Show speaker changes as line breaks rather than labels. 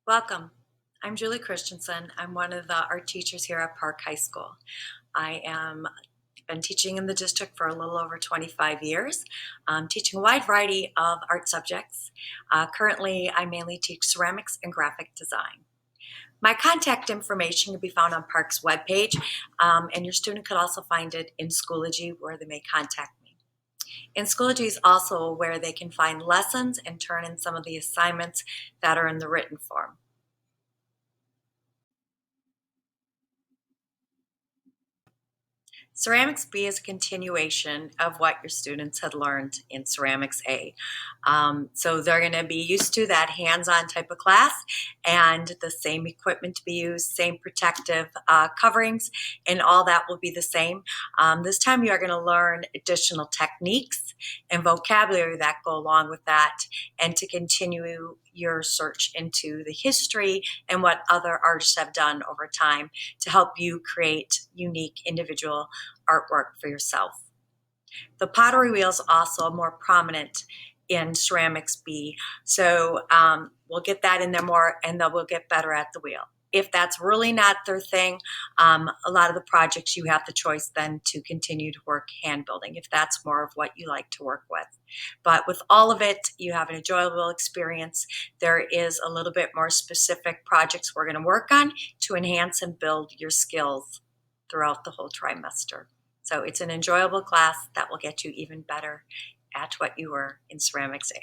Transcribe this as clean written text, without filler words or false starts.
Welcome. I'm Julie Christensen. I'm one of the art teachers here at Park High School. I am been teaching in the district for a little over 25 years, teaching a wide variety of art subjects. Currently, I mainly teach ceramics and graphic design. My contact information can be found on Park's webpage, and your student could also find it in Schoology where they may contact me. And Schoology is also where they can find lessons and turn in some of the assignments that are in the written form. Ceramics B is a continuation of what your students had learned in Ceramics A. So they're going to be used to that hands-on type of class and the same equipment to be used, same protective coverings, and all that will be the same. This time you're going to learn additional techniques and vocabulary that go along with that, and to continue your search into the history and what other artists have done over time to help you create unique individual artwork for yourself. The pottery wheel is also more prominent in Ceramics B, so we'll get that in there more, and then we'll get better at the wheel. If that's really not their thing, a lot of the projects you have the choice then to continue to work hand building if that's more of what you like to work with. But with all of it, you have an enjoyable experience. There is a little bit more specific projects we're going to work on to enhance and build your skills throughout the whole trimester. So it's an enjoyable class that will get you even better at what you were in Ceramics A.